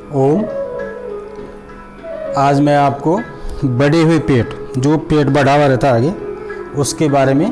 ओम। आज मैं आपको बढ़े हुए पेट, जो पेट बढ़ा हुआ रहता है आगे, उसके बारे में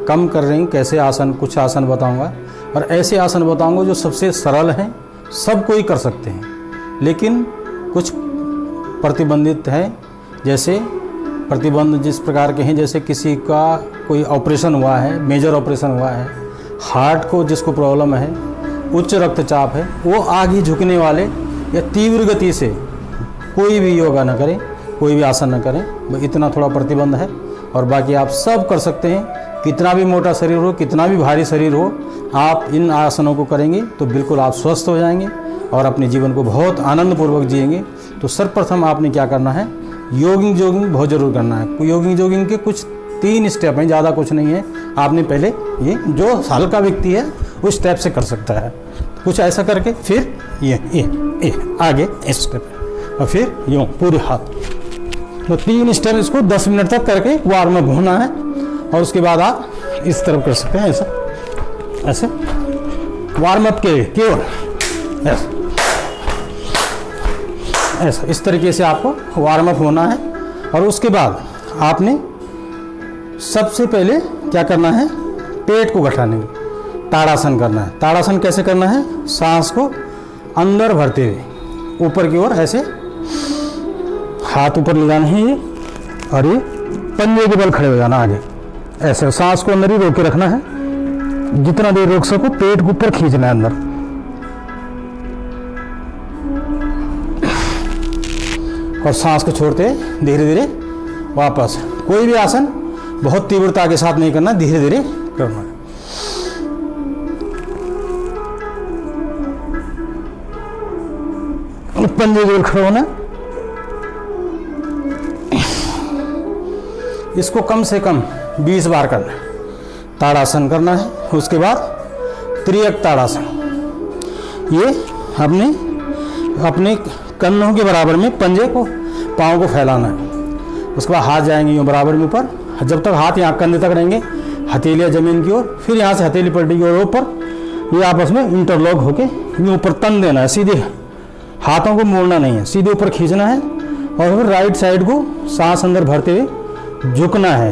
कम कर रही हूँ कैसे आसन, कुछ आसन बताऊंगा और ऐसे आसन बताऊंगा जो सबसे सरल हैं, सब कोई कर सकते हैं, लेकिन कुछ प्रतिबंधित है। जैसे प्रतिबंध जिस प्रकार के हैं, जैसे किसी का कोई ऑपरेशन हुआ है, मेजर ऑपरेशन हुआ है, हार्ट को जिसको प्रॉब्लम है, उच्च रक्तचाप है, वो आगे झुकने वाले या तीव्र गति से कोई भी योगा न करें, कोई भी आसन न करें, इतना थोड़ा प्रतिबंध है। और बाकी आप सब कर सकते हैं। कितना भी मोटा शरीर हो, कितना भी भारी शरीर हो, आप इन आसनों को करेंगे तो बिल्कुल आप स्वस्थ हो जाएंगे और अपने जीवन को बहुत आनंदपूर्वक जिएंगे। तो सर्वप्रथम आपने क्या करना है, जॉगिंग बहुत ज़रूर करना है। जॉगिंग के कुछ 3 स्टेप हैं, ज़्यादा कुछ नहीं है। आपने पहले ये जो हल्का व्यक्ति है उस स्टेप से कर सकता है, कुछ ऐसा करके फिर ये आगे इस स्टेप और फिर यूँ पूरे हाथ। तो 3 स्टेप इसको 10 मिनट तक करके वार्म अप होना है। और उसके बाद आप इस तरफ कर सकते हैं, ऐसा ऐसे वार्म अप के केवल ऐसा ऐसा इस तरीके से आपको वार्म अप होना है। और उसके बाद आपने सबसे पहले क्या करना है, पेट को गठाने की ताड़ासन करना है। ताड़ासन कैसे करना है, सांस को अंदर भरते हुए ऊपर की ओर ऐसे हाथ ऊपर ले जाना है ये, और ये पंजे के बल खड़े हो जाना आगे, ऐसे सांस को अंदर ही रोक के रखना है। जितना देर रोक सको पेट को ऊपर खींचना है अंदर। और सांस को छोड़ते धीरे धीरे वापस। कोई भी आसन बहुत तीव्रता के साथ नहीं करना, धीरे धीरे करना है। पंजे के बल खड़े होना। इसको कम से कम 20 बार करना है। ताड़ासन करना है। उसके बाद त्रियक ताड़ासन, ये अपने कन्नों के बराबर में पंजे को, पाँव को फैलाना है। उसके बाद हाथ जाएंगे यूँ बराबर में ऊपर, जब तक हाथ यहाँ कंधे तक रहेंगे, हथेलियाँ जमीन की ओर, फिर यहाँ से हथेली पलटी की ओर ऊपर, ये आपस में इंटरलॉक होके यूँ ऊपर तन देना है। सीधे हाथों को मोड़ना नहीं है, सीधे ऊपर खींचना है। और फिर राइट साइड को सांस अंदर भरते हुए झुकना है।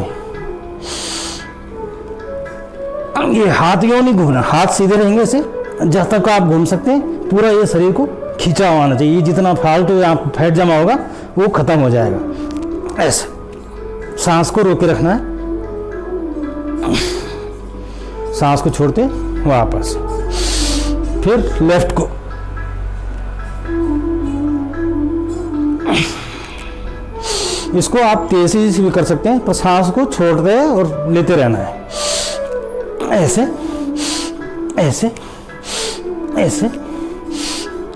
ये हाथ यूँ नहीं घूमना, हाथ सीधे रहेंगे ऐसे, जब तक आप घूम सकते हैं। पूरा ये शरीर को खींचा हुआ आना चाहिए। जितना फालतू यहाँ फैट जमा होगा वो खत्म हो जाएगा। ऐसे सांस को रोके रखना है, सांस को छोड़ते वापस। फिर लेफ्ट को, इसको आप तेजी से भी कर सकते हैं, पर सांस को छोड़ते और लेते रहना है। ऐसे ऐसे ऐसे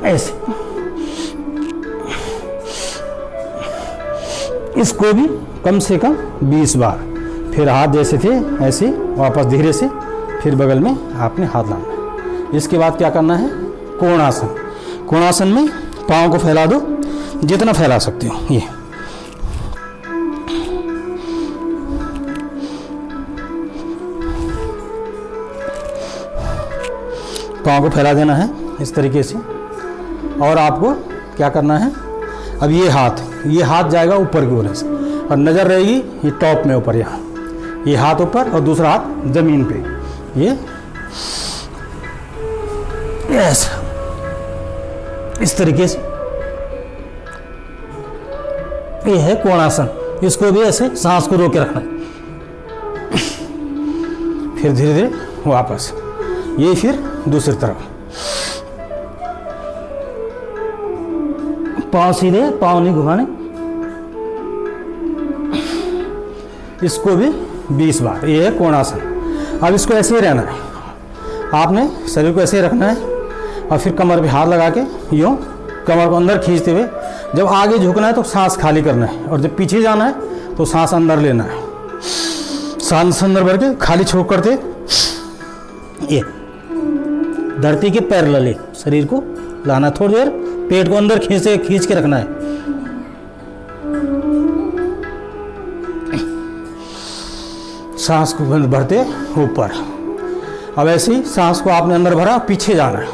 ऐसे, इसको भी कम से कम 20 बार। फिर हाथ जैसे थे ऐसे वापस धीरे से फिर बगल में आपने हाथ लाना है। इसके बाद क्या करना है, कोणासन। कोणासन में पाँव को फैला दो, जितना फैला सकते हो। ये पाँव को फैला देना है इस तरीके से। और आपको क्या करना है, अब ये हाथ जाएगा ऊपर की ओर से और नज़र रहेगी ये टॉप में ऊपर, यहाँ ये हाथ ऊपर और दूसरा हाथ जमीन पे, ये ऐसा इस तरीके से। ये है कोणासन। इसको भी ऐसे सांस को रोक के रखना है। फिर धीरे धीरे वापस, ये फिर दूसरी तरफ। पाँव सीधे, पाँव नहीं घुमाने। इसको भी 20 बार। ये है कोणासन। अब इसको ऐसे ही रहना है, आपने शरीर को ऐसे ही रखना है और फिर कमर पे हाथ लगा के यूँ कमर को अंदर खींचते हुए, जब आगे झुकना है तो सांस खाली करना है और जब पीछे जाना है तो सांस अंदर लेना है। सांस अंदर भर के खाली छोड़ करते ये धरती के पैरेलल शरीर को लाना। थोड़ी देर पेट को अंदर खींच के रखना है। सांस को भरते ऊपर। अब ऐसे ही सांस को आपने अंदर भरा, पीछे जाना है।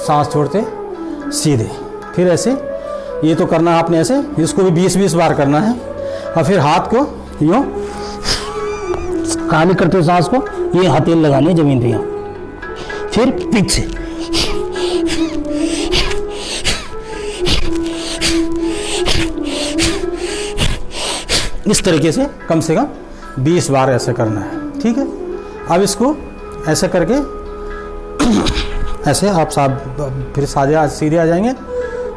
सांस छोड़ते सीधे। फिर ऐसे ये तो करना है आपने, ऐसे इसको भी 20-20 बार करना है। और फिर हाथ को यूँ खाली करते हो सांस को, ये हथेली लगानी है जमीन पे, यहाँ फिर पीछे। इस तरीके से कम 20 बार ऐसे करना है, ठीक है। अब इसको ऐसे करके ऐसे आप साहब फिर सीधे आ जाएंगे।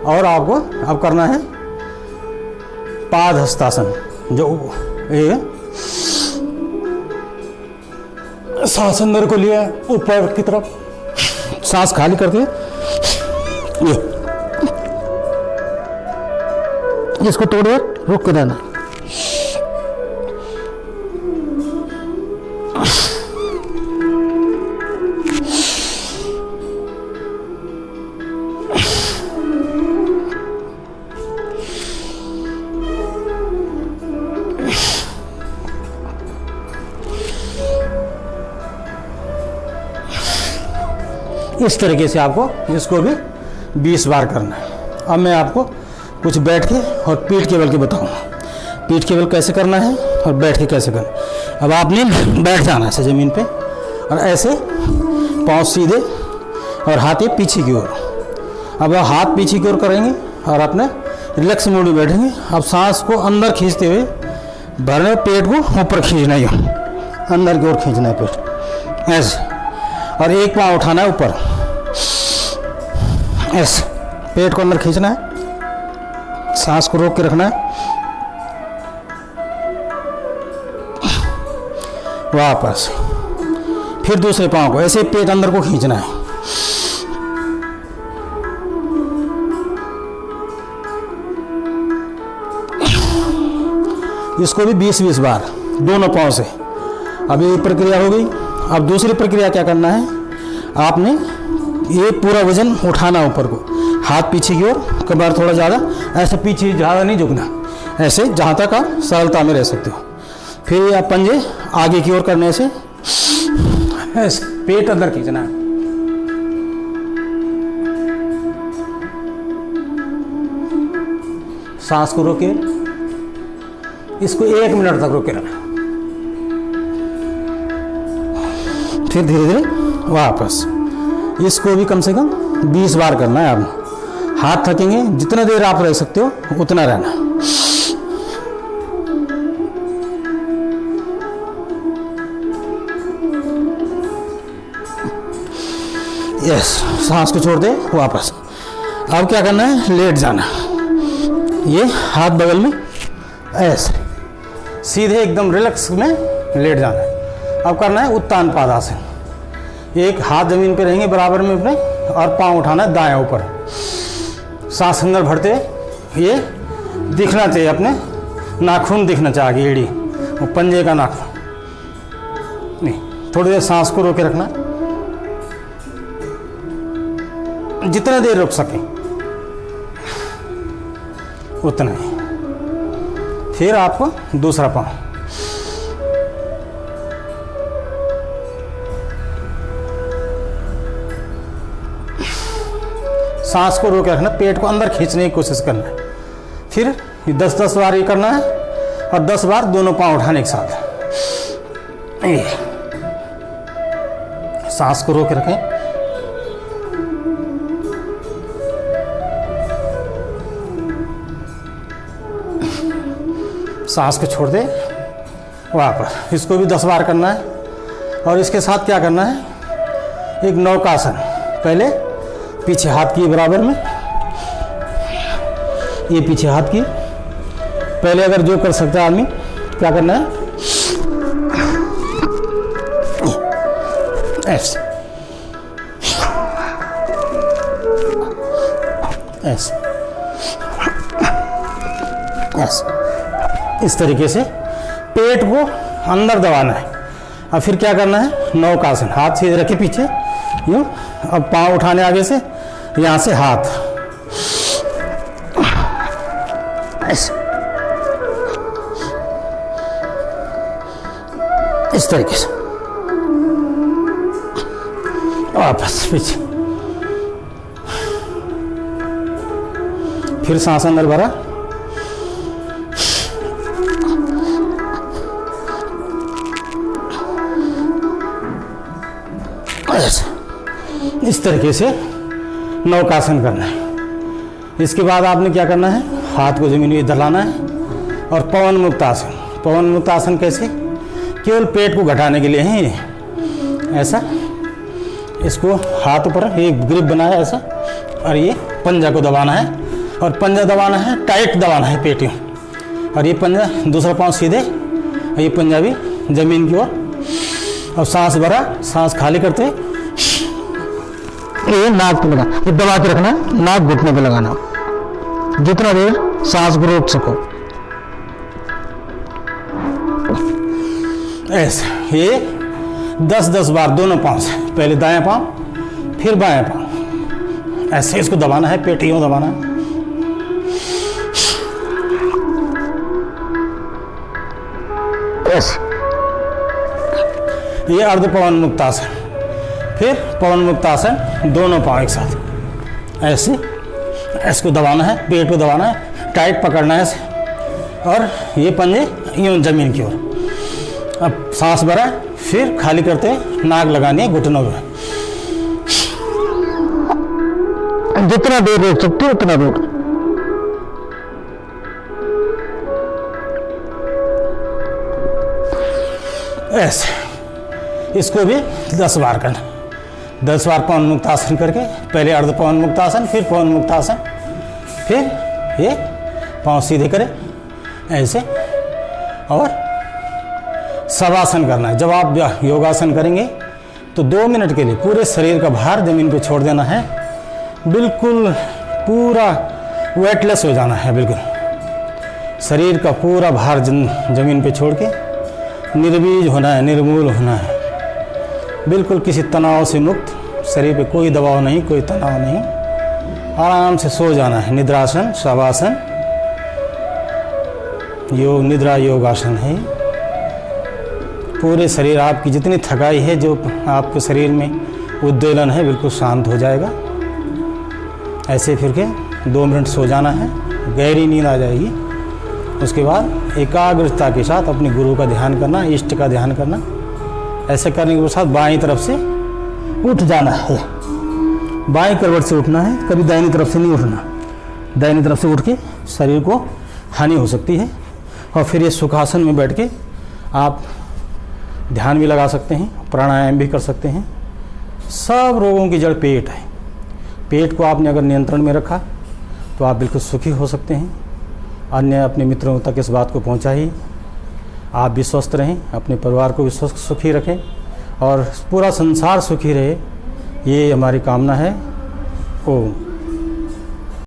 और आपको अब करना है पाद हस्तासन, जो ये सांस अंदर को लिया ऊपर की तरफ, सांस खाली करके ये इसको तोड़े रुक के रहना। इस तरीके से आपको इसको भी 20 बार करना है। अब मैं आपको कुछ बैठ के और पीठ के बल के बताऊंगा। पीठ के बल कैसे करना है और बैठ के कैसे करना है। अब आपने बैठ जाना है ऐसे ज़मीन पे, और ऐसे पाँव सीधे और हाथ ये पीछे की ओर। अब आप हाथ पीछे की ओर करेंगे और अपने रिलैक्स मोड में बैठेंगे। अब सांस को अंदर खींचते हुए भरने, पेट को ऊपर खींचना है, अंदर की ओर खींचना है पेट ऐसे। और एक पाँव उठाना है ऊपर ऐसे, पेट को अंदर खींचना है, सांस को रोक के रखना है। वापस फिर दूसरे पाँव को ऐसे पेट अंदर को खींचना है। इसको भी 20-20 बार दोनों पाँव से। अब ये प्रक्रिया हो गई। अब दूसरी प्रक्रिया क्या करना है, आपने ये पूरा वजन उठाना ऊपर को, हाथ पीछे की ओर, कमर थोड़ा ज़्यादा ऐसे पीछे, ज़्यादा नहीं झुकना, ऐसे जहाँ तक आप सरलता में रह सकते हो। फिर आप पंजे आगे की ओर करने से ऐसे पेट अंदर खींचना है। सांस को रोके, इसको 1 मिनट तक रोके रहना। फिर धीरे धीरे वापस, इसको भी कम से कम 20 बार करना है। आप हाथ थकेंगे, जितना देर आप रह सकते हो उतना रहना। यस, सांस को छोड़ दे वापस। अब क्या करना है, लेट जाना। ये हाथ बगल में ऐसे सीधे एकदम रिलैक्स में लेट जाना है। अब करना है उत्तान पादासन। एक हाथ जमीन पे रहेंगे बराबर में अपने, और पांव उठाना है दायां ऊपर। सांस अंदर भरते ये दिखना चाहिए, अपने नाखून दिखना चाहिए, एड़ी वो पंजे का नाखून नहीं। थोड़ी देर सांस को रोके रखना, जितना देर रुक सके उतना ही। फिर आपको दूसरा पांव, सांस को रोके रखना, पेट को अंदर खींचने की कोशिश करना है। फिर 10-10 बार ये करना है, और 10 बार दोनों पांव उठाने के साथ। सांस को रोके रखें, सांस को छोड़ दे वापस। इसको भी 10 बार करना है। और इसके साथ क्या करना है, एक नौकासन। पहले पीछे हाथ की बराबर में, ये पीछे हाथ की। पहले अगर जो कर सकता है आदमी, क्या करना है, ऐसे ऐसे ऐसे, इस तरीके से पेट को अंदर दबाना है। अब फिर क्या करना है, नौकासन। हाथ सीधे रखे पीछे यूँ। अब पाँव उठाने आगे से, यहाँ से हाथ ऐसे, इस तरीके से वापस पीछे। फिर सांस अंदर भरा, इस तरीके से नौकासन करना है। इसके बाद आपने क्या करना है, हाथ को जमीन में दलाना है और पवन मुक्त आसन। पवन मुक्त आसन कैसे, केवल पेट को घटाने के लिए है ये। ऐसा इसको हाथ ऊपर एक ग्रिप बनाया ऐसा, और ये पंजा को दबाना है, और पंजा दबाना है टाइट दबाना है पेट में, और ये पंजा दूसरा पाँव सीधे, और ये पंजा भी जमीन की ओर। और सांस भरा, सांस खाली करते हुए ये नाक पे लगा, ये दबा के रखना, नाक घुटने पे लगाना, जितना देर सांस को रोक सको। ऐसे ये 10-10 बार दोनों पाँव से, पहले दायां पाँव फिर बायां पाँव, ऐसे इसको दबाना है, पेट यूं दबाना है। ऐसे ये अर्ध पवन मुक्त आसन। फिर पवन मुक्त आसन, दोनों पाँव एक साथ ऐसे, इसको दबाना है, पेट को दबाना है, टाइट पकड़ना है ऐसे, और ये पंजे यूं जमीन की ओर। अब सांस भरा, फिर खाली करते नाक लगानी है घुटनों में। जितना देर रोक सकते हो उतना रोक। ऐसे इसको भी 10 बार करना, 10 बार पवन मुक्त आसन करके, पहले अर्ध पवन मुक्त आसन, फिर पवन मुक्त आसन, फिर ये पाँव सीधे करें ऐसे, और शवासन करना है। जब आप योगासन करेंगे तो 2 मिनट के लिए पूरे शरीर का भार जमीन पे छोड़ देना है, बिल्कुल पूरा वेटलेस हो जाना है, बिल्कुल शरीर का पूरा भार जमीन पे छोड़ के निर्बीज होना है, निर्मूल होना है, बिल्कुल किसी तनाव से मुक्त, शरीर पे कोई दबाव नहीं, कोई तनाव नहीं, आराम से सो जाना है। निद्रासन, शवासन, योग निद्रा योगासन है। पूरे शरीर आपकी जितनी थकाई है, जो आपके शरीर में उद्वेलन है, बिल्कुल शांत हो जाएगा। ऐसे फिर के 2 मिनट सो जाना है, गहरी नींद आ जाएगी। उसके बाद एकाग्रता के साथ अपने गुरु का ध्यान करना, इष्ट का ध्यान करना। ऐसे करने के पश्चात बाईं तरफ से उठ जाना है, बाईं करवट से उठना है, कभी दाहिनी तरफ से नहीं उठना। दाहिनी तरफ से उठ के शरीर को हानि हो सकती है। और फिर ये सुखासन में बैठ के आप ध्यान भी लगा सकते हैं, प्राणायाम भी कर सकते हैं। सब रोगों की जड़ पेट है। पेट को आपने अगर नियंत्रण में रखा तो आप बिल्कुल सुखी हो सकते हैं। अन्य अपने मित्रों तक इस बात को पहुंचाइए। आप भी स्वस्थ रहें, अपने परिवार को भी सुखी रखें, और पूरा संसार सुखी रहे, ये हमारी कामना है। ओम।